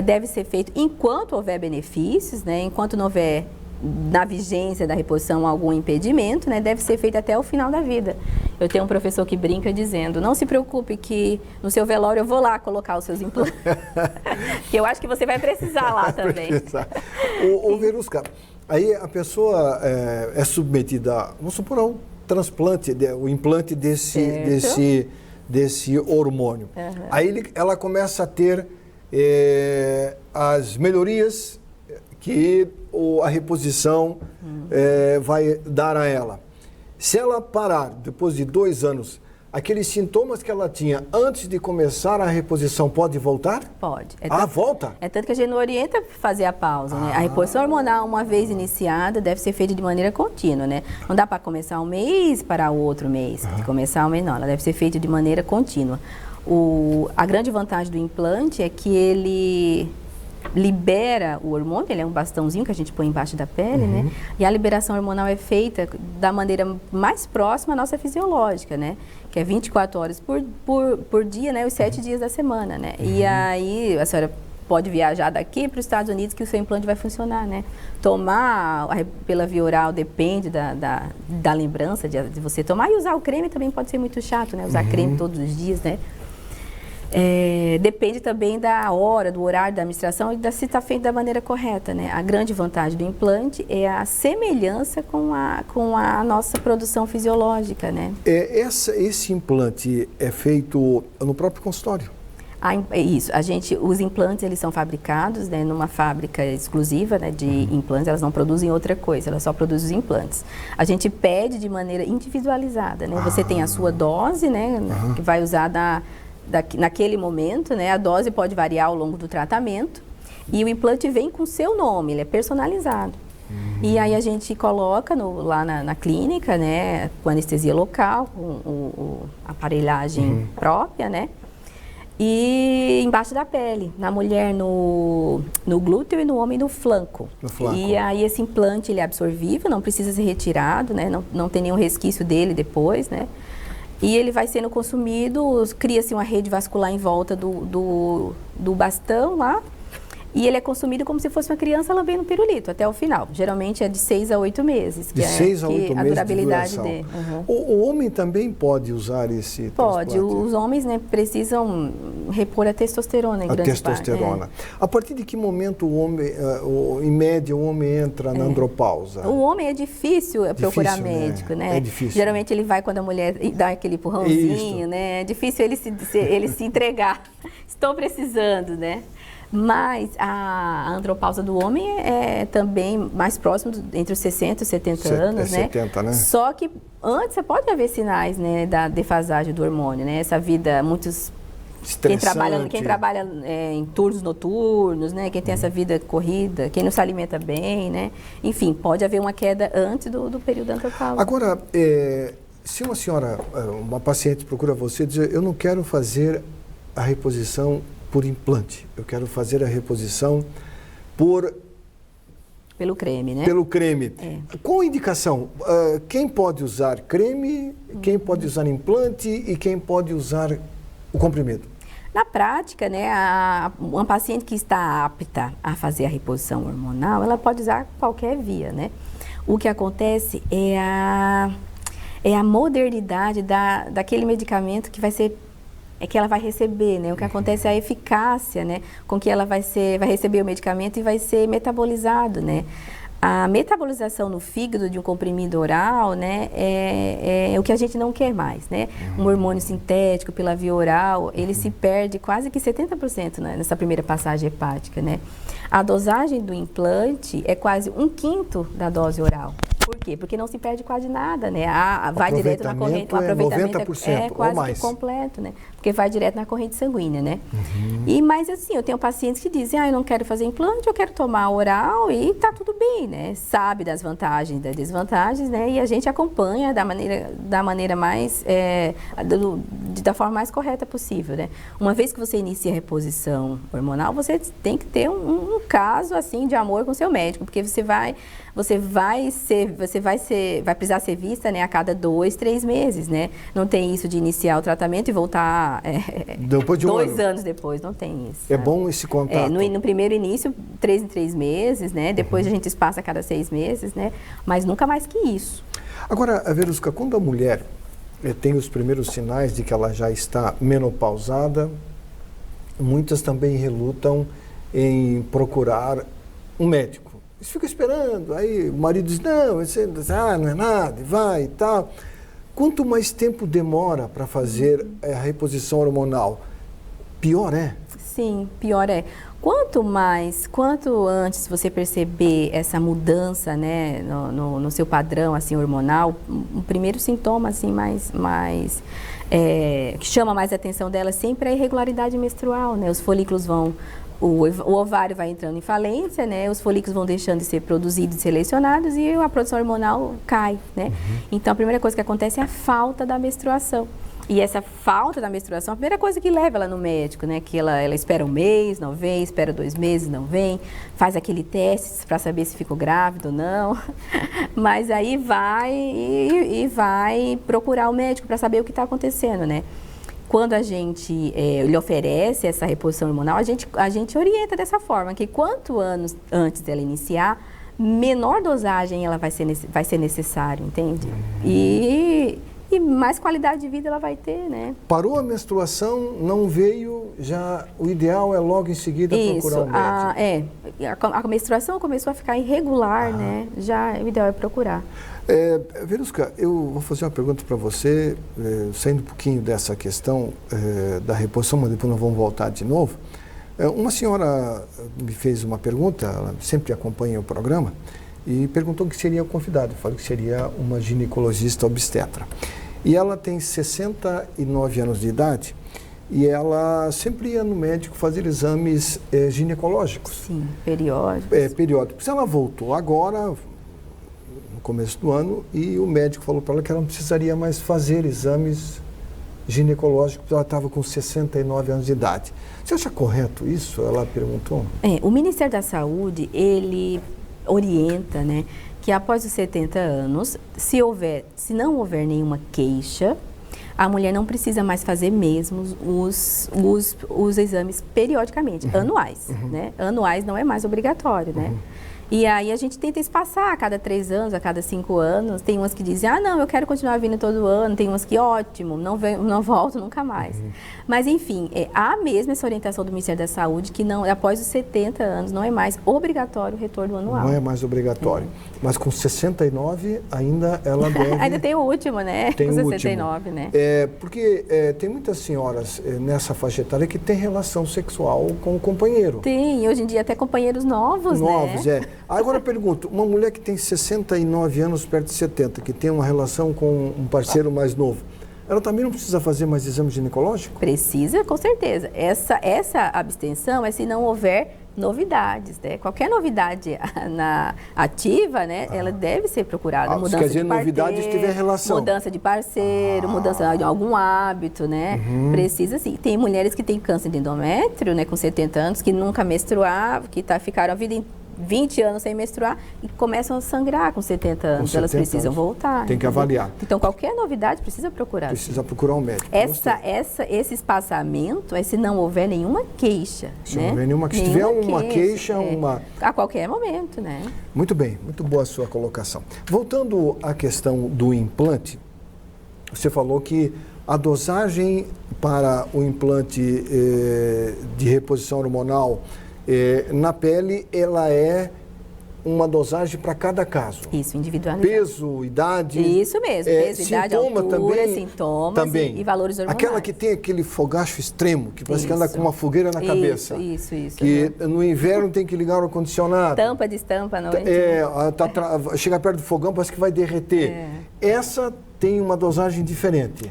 Deve ser feito enquanto houver benefícios, né? Enquanto não houver na vigência da reposição algum impedimento, né, deve ser feito até o final da vida. Eu tenho um professor que brinca dizendo, não se preocupe que no seu velório eu vou lá colocar os seus implantes, que eu acho que você vai precisar lá também. Ô Verusca, aí a pessoa é submetida, vamos supor, a um transplante, o implante desse hormônio. Uhum. Aí ela começa a ter as melhorias que a reposição vai dar a ela. Se ela parar, depois de 2 anos, aqueles sintomas que ela tinha antes de começar a reposição, pode voltar? Pode. Volta? É tanto que a gente não orienta fazer a pausa, né? A reposição hormonal, uma vez iniciada, deve ser feita de maneira contínua, né? Não dá para começar um mês para o outro mês. Começar um mês, não. Ela deve ser feita de maneira contínua. A grande vantagem do implante é que ele libera o hormônio, ele é um bastãozinho que a gente põe embaixo da pele, né? E a liberação hormonal é feita da maneira mais próxima à nossa fisiológica, né? Que é 24 horas por dia, né? Os 7 dias da semana, né? E aí a senhora pode viajar daqui para os Estados Unidos que o seu implante vai funcionar, né? Tomar pela via oral depende da lembrança de você tomar, e usar o creme também pode ser muito chato, né? Usar creme todos os dias, né? Depende também da hora, do horário da administração e se está feito da maneira correta, né? A grande vantagem do implante é a semelhança com a nossa produção fisiológica, né? Esse implante é feito no próprio consultório? Isso, os implantes eles são fabricados, né, numa fábrica exclusiva, né, de implantes, elas não produzem outra coisa, elas só produzem os implantes. A gente pede de maneira individualizada, né? Você tem a sua dose, né, que vai usar naquele momento, né? A dose pode variar ao longo do tratamento e o implante vem com o seu nome, ele é personalizado. E aí a gente coloca lá na clínica, né? Com anestesia local, com a aparelhagem própria, né? E embaixo da pele, na mulher no glúteo e no homem no flanco. E aí esse implante ele é absorvível, não precisa ser retirado, né? Não tem nenhum resquício dele depois, né? E ele vai sendo consumido, cria-se uma rede vascular em volta do bastão lá, e ele é consumido como se fosse uma criança lambendo um pirulito até o final. Geralmente é de 6 a 8 meses. De 6 a 8 meses a durabilidade dele. O homem também pode usar esse Pode. transplante? Os homens, né, precisam repor a testosterona em grande parte. A testosterona. A partir de que momento o homem, em média, o homem entra na andropausa? O homem é difícil procurar médico, né? É difícil. Geralmente ele vai quando a mulher dá aquele empurrãozinho, né? É difícil ele se entregar. Estou precisando, né? Mas a andropausa do homem é também mais próximo entre os 60 e 70 anos, né? 70, né? Só que antes você pode haver sinais, né, da defasagem do hormônio, né? Essa vida quem trabalha em turnos noturnos, né? Quem tem essa vida corrida, quem não se alimenta bem, né? Enfim, pode haver uma queda antes do período andropausa. Agora, se uma paciente procura você e diz, eu não quero fazer a reposição por implante, eu quero fazer a reposição pelo creme, né? Pelo creme. Qual a indicação? Quem pode usar creme, quem pode usar implante e quem pode usar o comprimido? Na prática, né, uma paciente que está apta a fazer a reposição hormonal, ela pode usar qualquer via, né? O que acontece é a modernidade daquele medicamento que vai ser que ela vai receber, né? O que acontece é a eficácia, né? Com que ela vai receber o medicamento e vai ser metabolizado, né? A metabolização no fígado de um comprimido oral, né, é o que a gente não quer mais, né? Um hormônio sintético pela via oral, ele se perde quase que 70%, né, nessa primeira passagem hepática, né? A dosagem do implante é quase 1/5 da dose oral. Por quê? Porque não se perde quase nada, né? Vai direto na corrente, o aproveitamento 90% é quase ou mais. que completo, né? Porque vai direto na corrente sanguínea, né? Mas assim, eu tenho pacientes que dizem, eu não quero fazer implante, eu quero tomar oral e tá tudo bem, né? Sabe das vantagens e das desvantagens, né? E a gente acompanha da maneira mais, da forma mais correta possível, né? Uma vez que você inicia a reposição hormonal, você tem que ter um caso, assim, de amor com o seu médico, porque você vai precisar ser vista, né, a cada 2, 3 meses, né? Não tem isso de iniciar o tratamento e voltar depois de 2 anos depois, não tem isso. É bom esse contato. No primeiro início, 3 em 3 meses, né? Depois a gente espaça a cada 6 meses, né? Mas nunca mais que isso. Agora, Verusca, quando a mulher tem os primeiros sinais de que ela já está menopausada, muitas também relutam em procurar um médico. Eles ficam esperando, aí o marido diz, não, não é nada, vai e tal. Quanto mais tempo demora para fazer a reposição hormonal, pior é? Sim, pior é. Quanto antes você perceber essa mudança, né, no seu padrão, assim, hormonal, o primeiro sintoma, assim, que chama mais a atenção dela sempre é a irregularidade menstrual, né? Os folículos o ovário vai entrando em falência, né? Os folículos vão deixando de ser produzidos e selecionados e a produção hormonal cai, né? Então, a primeira coisa que acontece é a falta da menstruação. E essa falta da menstruação, a primeira coisa que leva ela no médico, né? Que ela espera 1 mês, não vem, espera 2 meses, não vem, faz aquele teste para saber se ficou grávida ou não. Mas aí vai procurar o médico para saber o que está acontecendo, né? Quando a gente lhe oferece essa reposição hormonal, a gente orienta dessa forma, que quanto anos antes dela iniciar, menor dosagem ela vai ser necessário, entende? E mais qualidade de vida ela vai ter, né? Parou a menstruação, não veio, já o ideal é logo em seguida procurar um médico. A menstruação começou a ficar irregular, né? Já o ideal é procurar. Verusca, eu vou fazer uma pergunta para você, saindo um pouquinho dessa questão da reposição, mas depois nós vamos voltar de novo. Uma senhora me fez uma pergunta, ela sempre acompanha o programa, e perguntou o que seria o convidado. Eu falei que seria uma ginecologista obstetra. E ela tem 69 anos de idade e ela sempre ia no médico fazer exames ginecológicos. Sim, periódicos. Periódicos. Ela voltou agora, no começo do ano, e o médico falou para ela que ela não precisaria mais fazer exames ginecológicos, porque ela estava com 69 anos de idade. Você acha correto isso? Ela perguntou. O Ministério da Saúde, ele orienta, né, que após os 70 anos, se não houver nenhuma queixa, a mulher não precisa mais fazer mesmo os exames periodicamente, anuais, né? Anuais não é mais obrigatório, né? E aí a gente tenta espaçar a cada 3 anos, a cada 5 anos. Tem umas que dizem, não, eu quero continuar vindo todo ano. Tem umas que, ótimo, não volto nunca mais. Mas, enfim, há mesmo essa orientação do Ministério da Saúde que não, após os 70 anos não é mais obrigatório o retorno anual. Não é mais obrigatório. Mas com 69 ainda ela deve... Ainda tem o último, né? Tem com o 69, último. né? Porque tem muitas senhoras nessa faixa etária que têm relação sexual com o companheiro. Tem, hoje em dia até companheiros novos, né? Agora eu pergunto, uma mulher que tem 69 anos, perto de 70, que tem uma relação com um parceiro mais novo, ela também não precisa fazer mais exame ginecológico? Precisa, com certeza. Essa abstenção é se não houver novidades, né? Qualquer novidade ativa, né? Ela deve ser procurada. Mudança quer dizer, novidade se tiver relação. Mudança de parceiro, mudança de algum hábito, né? Precisa sim. Tem mulheres que têm câncer de endométrio, né? Com 70 anos, que nunca menstruavam, que ficaram a vida inteira 20 anos sem menstruar e começam a sangrar com 70 anos. Elas precisam voltar. Tem que avaliar. Então, qualquer novidade precisa procurar. Precisa procurar um médico. Esse espaçamento é se não houver nenhuma queixa. Se não houver nenhuma queixa. Se tiver uma queixa, a qualquer momento, né? Muito bem, muito boa a sua colocação. Voltando à questão do implante, você falou que a dosagem para o implante de reposição hormonal na pele, ela é uma dosagem para cada caso. Isso, individualizado. Peso, idade. Isso mesmo, peso, idade, altura, também, sintomas e valores hormonais. Aquela que tem aquele fogacho extremo, que parece que anda com uma fogueira na cabeça. Isso. Que no inverno tem que ligar o ar-condicionado. Tampa, destampa à noite. Chega perto do fogão, parece que vai derreter. Essa tem uma dosagem diferente.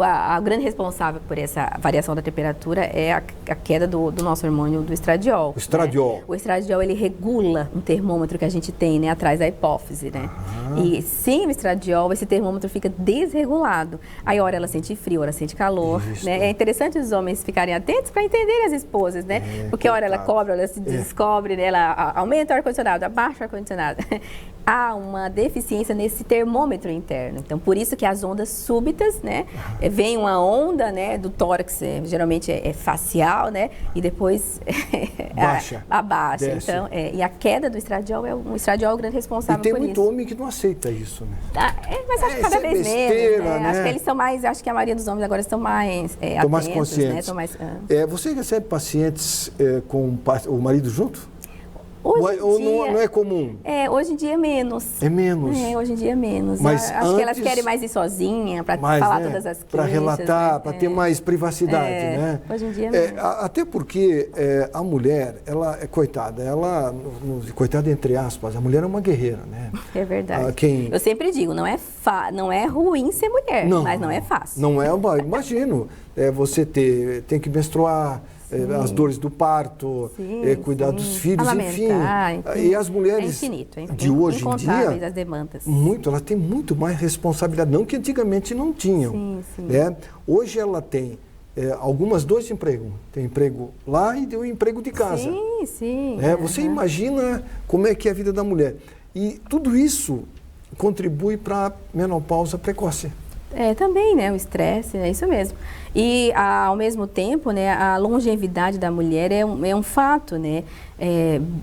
A grande responsável por essa variação da temperatura é a queda do nosso hormônio do estradiol. O estradiol. Né? O estradiol, ele regula um termômetro que a gente tem, né, atrás da hipófise, né? E sem o estradiol, esse termômetro fica desregulado. Aí, hora ela sente frio, hora sente calor, né? É interessante os homens ficarem atentos para entenderem as esposas, né? Porque a hora ela cobra, ela se descobre, né? Ela aumenta o ar-condicionado, abaixa o ar-condicionado. Há uma deficiência nesse termômetro interno. Então, por isso que as ondas súbitas, né? Vem uma onda, né, do tórax, geralmente é facial, né? E depois abaixa. Desce. Então, e a queda do estradiol o estradiol é o grande responsável por isso. E tem muito homem que não aceita isso, né? Mas acho que cada vez menos, né? né? Acho que eles são mais, acho que a maioria dos homens agora estão mais estão mais atentos, conscientes. né? Estão mais, Você recebe pacientes com o marido junto? Hoje em dia, não é comum? Hoje em dia é menos. É menos? Hoje em dia é menos. Mas acho que elas querem mais ir sozinha, para falar todas as queixas. Para relatar, para ter mais privacidade, né? Hoje em dia é menos. Até porque a mulher, ela é coitada, coitada entre aspas, a mulher é uma guerreira, né? É verdade. Eu sempre digo, não é ruim ser mulher, mas não é fácil. Não é, imagino, você tem que menstruar, as dores do parto, cuidar dos filhos, enfim. E as mulheres de hoje em dia, as demandas. Elas têm muito mais responsabilidade, não que antigamente não tinham. Né? Hoje ela tem algumas 2 empregos. Tem emprego lá e tem o emprego de casa. Você imagina como é que é a vida da mulher. E tudo isso contribui para a menopausa precoce. Também, né? O estresse, é isso mesmo. E, ao mesmo tempo, né, a longevidade da mulher é um fato, né?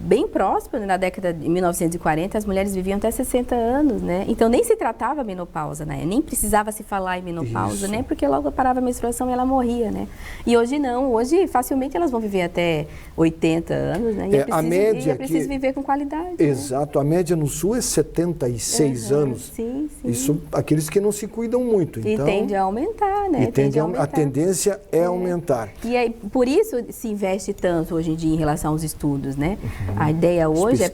Bem próximo, né? Na década de 1940, as mulheres viviam até 60 anos, né? Então, nem se tratava menopausa, né? Nem precisava se falar em menopausa, né? Porque logo parava a menstruação e ela morria, né? E hoje não. Hoje, facilmente, elas vão viver até 80 anos, né? E é preciso viver com qualidade. Exato. Né? A média no Sul é 76 anos. Sim. Isso, aqueles que não se cuidam muito. Então, e tende a aumentar, né? A tendência é aumentar. E aí, por isso se investe tanto hoje em dia em relação aos estudos, né? A ideia hoje é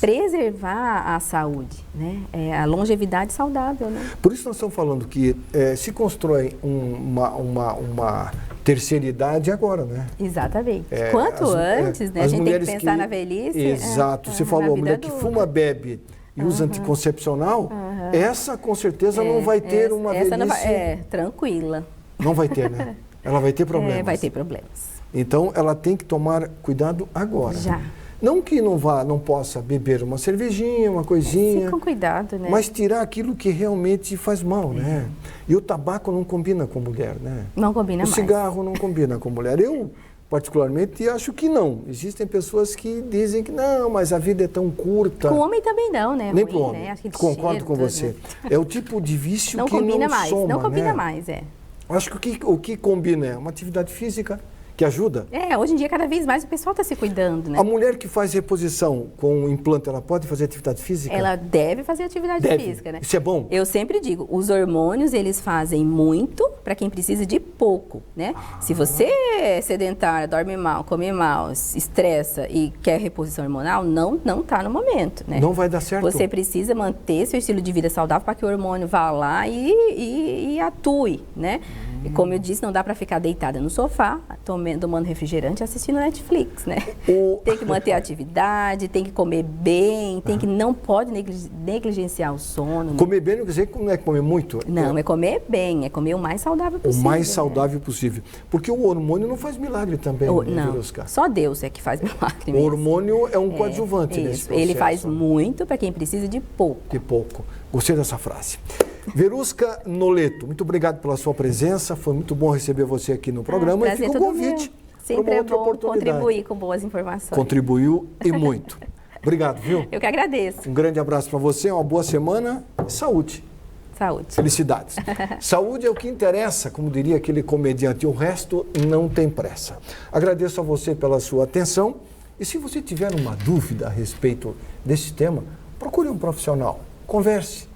preservar a saúde, né? A longevidade saudável, né? Por isso nós estamos falando que se constrói uma terceira idade agora, né? Exatamente. Quanto antes, né? A gente tem que pensar na velhice. Exato. Você falou, a mulher que fuma, bebe e usa anticoncepcional, essa com certeza não vai ter uma velhice... Não vai, tranquila. Não vai ter, né? Ela vai ter problemas. Vai ter problemas. Então, ela tem que tomar cuidado agora. Já. Não que não possa beber uma cervejinha, uma coisinha. Sim, com cuidado, né? Mas tirar aquilo que realmente faz mal, né? E o tabaco não combina com mulher, né? Não combina mais. O cigarro não combina com mulher. Eu, particularmente, acho que não. Existem pessoas que dizem que não, mas a vida é tão curta. Com o homem também não, né? Nem com o homem. Né? Acho que concordo com você. Né? É o tipo de vício que não combina mais. soma, não combina né? mais, Acho que o que combina é uma atividade física que ajuda. Hoje em dia, cada vez mais o pessoal está se cuidando, né? A mulher que faz reposição com implante, ela pode fazer atividade física? Ela deve fazer atividade física, né? Isso é bom? Eu sempre digo, os hormônios, eles fazem muito para quem precisa de pouco, né? Se você é sedentária, dorme mal, come mal, estressa e quer reposição hormonal, não está no momento, né? Não vai dar certo? Você precisa manter seu estilo de vida saudável para que o hormônio vá lá e atue, né? E como eu disse, não dá para ficar deitada no sofá, tomando refrigerante, assistindo Netflix, né? Tem que manter a atividade, tem que comer bem, não pode negligenciar o sono. Comer bem não quer dizer que não é comer muito? Não, é comer bem, é comer o mais saudável possível. O mais saudável possível. Porque o hormônio não faz milagre também, não, Verusca? Só Deus é que faz milagre mesmo. O hormônio é um coadjuvante nesse processo. Ele faz muito para quem precisa de pouco. De pouco. Gostei dessa frase. Verusca Noleto, muito obrigado pela sua presença, foi muito bom receber você aqui no programa e fica o convite para uma outra oportunidade. Contribuir com boas informações. Contribuiu e muito. Obrigado, viu? Eu que agradeço. Um grande abraço para você, uma boa semana e saúde. Saúde. Felicidades. Saúde é o que interessa, como diria aquele comediante, o resto não tem pressa. Agradeço a você pela sua atenção E se você tiver uma dúvida a respeito desse tema, procure um profissional, converse.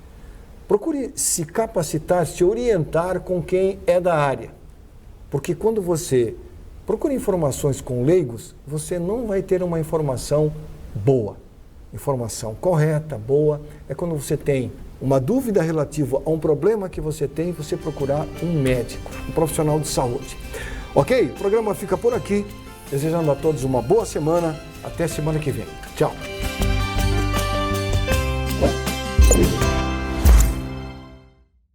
Procure se capacitar, se orientar com quem é da área. Porque quando você procura informações com leigos, você não vai ter uma informação boa. Informação correta, boa, é quando você tem uma dúvida relativa a um problema que você tem, você procurar um médico, um profissional de saúde. Ok? O programa fica por aqui. Desejando a todos uma boa semana. Até semana que vem. Tchau.